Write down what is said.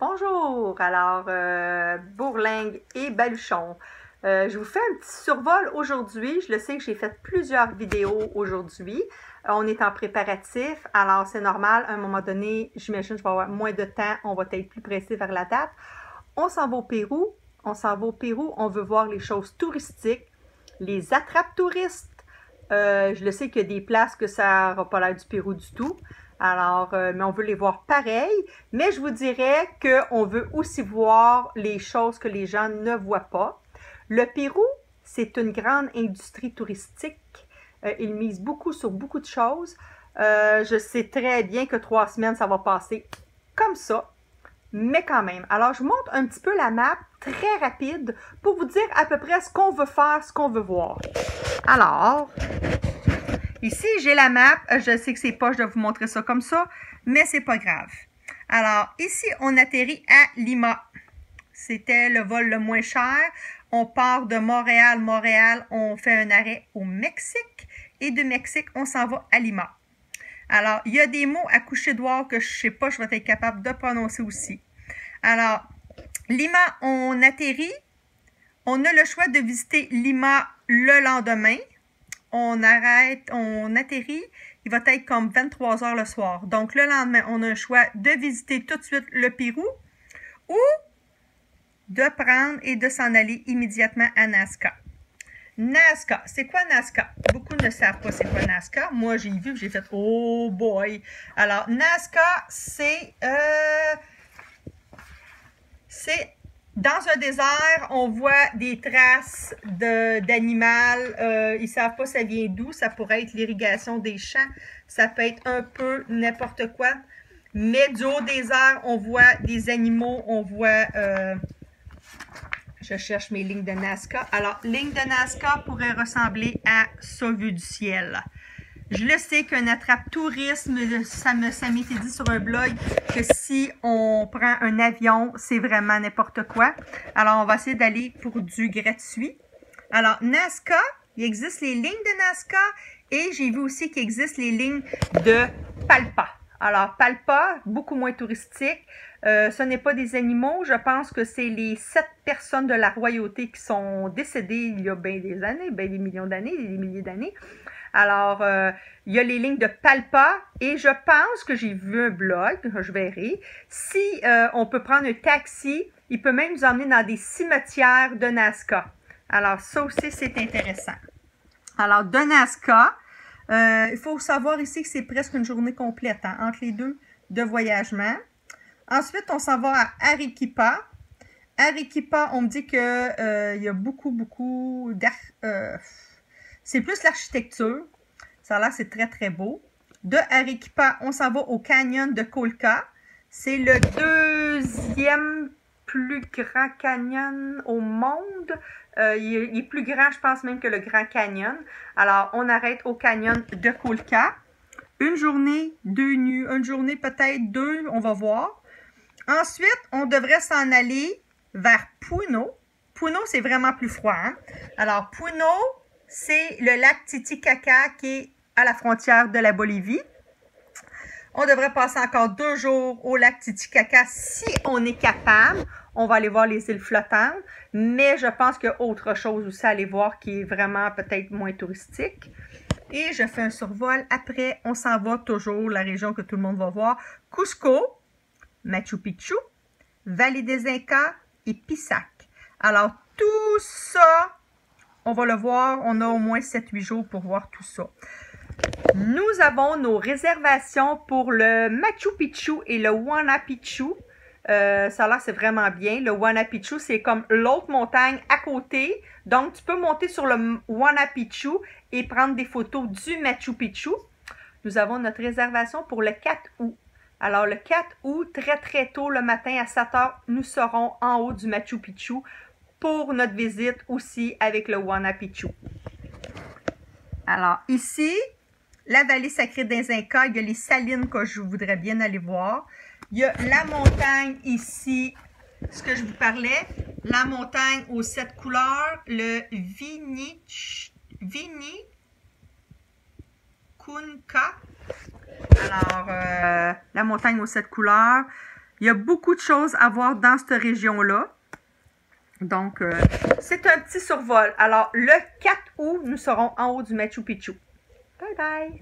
Bonjour, alors Bourlingue et Baluchon. Je vous fais un petit survol aujourd'hui. Je le sais que j'ai fait plusieurs vidéos aujourd'hui. On est en préparatif, alors c'est normal. À un moment donné, j'imagine que je vais avoir moins de temps. On va être plus précis vers la date. On s'en va au Pérou. On veut voir les choses touristiques, les attrapes touristes. Je le sais qu'il y a des places que ça n'aura pas l'air du Pérou du tout. Alors, mais on veut les voir pareil. Mais je vous dirais qu'on veut aussi voir les choses que les gens ne voient pas. Le Pérou, c'est une grande industrie touristique. Il mise beaucoup sur beaucoup de choses. Je sais très bien que 3 semaines, ça va passer comme ça. Mais quand même. Alors, je vous montre un petit peu la map très rapide pour vous dire à peu près ce qu'on veut faire, ce qu'on veut voir. Alors, ici, j'ai la map. Je sais que c'est poche de vous montrer ça comme ça, mais c'est pas grave. Alors, ici, on atterrit à Lima. C'était le vol le moins cher. On part de Montréal. Montréal, on fait un arrêt au Mexique. Et de Mexique, on s'en va à Lima. Alors, il y a des mots à coucher dehors que je ne sais pas, je vais être capable de prononcer aussi. Alors, Lima, on atterrit. On a le choix de visiter Lima le lendemain. On arrête, on atterrit. Il va être comme 23 h le soir. Donc, le lendemain, on a le choix de visiter tout de suite le Pérou ou de prendre et de s'en aller immédiatement à Nazca. Nazca, c'est quoi Nazca? Beaucoup ne savent pas c'est quoi Nazca. Moi, j'ai vu, j'ai fait « Oh boy! » Alors, Nazca, c'est dans un désert, on voit des traces d'animal. Ils ne savent pas ça vient d'où. Ça pourrait être l'irrigation des champs. Ça peut être un peu n'importe quoi. Mais du haut des airs, on voit des animaux. On voit... je cherche mes lignes de Nazca. Alors, ligne de Nazca pourrait ressembler à ça vu du ciel. Je le sais qu'un attrape tourisme, ça m'était dit sur un blog que si on prend un avion, c'est vraiment n'importe quoi. Alors, on va essayer d'aller pour du gratuit. Alors, Nazca, il existe les lignes de Nazca et j'ai vu aussi qu'il existe les lignes de Palpa. Alors, Palpa, beaucoup moins touristique. Ce n'est pas des animaux. Je pense que c'est les 7 personnes de la royauté qui sont décédées il y a bien des années, bien des millions d'années, des milliers d'années. Alors, il y a les lignes de Palpa et je pense que j'ai vu un blog, je verrai. Si on peut prendre un taxi, il peut même nous emmener dans des cimetières de Nazca. Alors, ça aussi, c'est intéressant. Alors, de Nazca, il faut savoir ici que c'est presque une journée complète hein, entre les deux de voyagement. Ensuite, on s'en va à Arequipa. Arequipa, on me dit que il y a beaucoup c'est plus l'architecture. Ça a l'air c'est très, très beau. De Arequipa, on s'en va au canyon de Colca. C'est le deuxième plus grand canyon au monde. Il est plus grand, je pense même que le Grand Canyon. Alors, on arrête au canyon de Colca. Une journée, 2 nuits. Une journée, peut-être 2, on va voir. Ensuite, on devrait s'en aller vers Puno. Puno, c'est vraiment plus froid. Hein? Alors, Puno, c'est le lac Titicaca qui est à la frontière de la Bolivie. On devrait passer encore 2 jours au lac Titicaca si on est capable. On va aller voir les îles flottantes. Mais je pense qu'il y a autre chose aussi à aller voir qui est vraiment peut-être moins touristique. Et je fais un survol. Après, on s'en va toujours, la région que tout le monde va voir. Cusco, Machu Picchu, Vallée des Incas et Pisac. Alors, tout ça, on va le voir. On a au moins 7-8 jours pour voir tout ça. Nous avons nos réservations pour le Machu Picchu et le Huayna Picchu. Ça là, c'est vraiment bien. Le Huayna Picchu, c'est comme l'autre montagne à côté. Donc, tu peux monter sur le Huayna Picchu et prendre des photos du Machu Picchu. Nous avons notre réservation pour le 4 août. Alors, le 4 août, très tôt le matin à 7 h, nous serons en haut du Machu Picchu pour notre visite aussi avec le Huayna Picchu. Alors, ici, la vallée sacrée des Incas, il y a les salines que je voudrais bien aller voir. Il y a la montagne ici, ce que je vous parlais, la montagne aux 7 couleurs, le Vinicunca. Alors, la montagne aux 7 couleurs. Il y a beaucoup de choses à voir dans cette région-là. Donc, c'est un petit survol. Alors, le 4 août, nous serons en haut du Machu Picchu. Bye bye!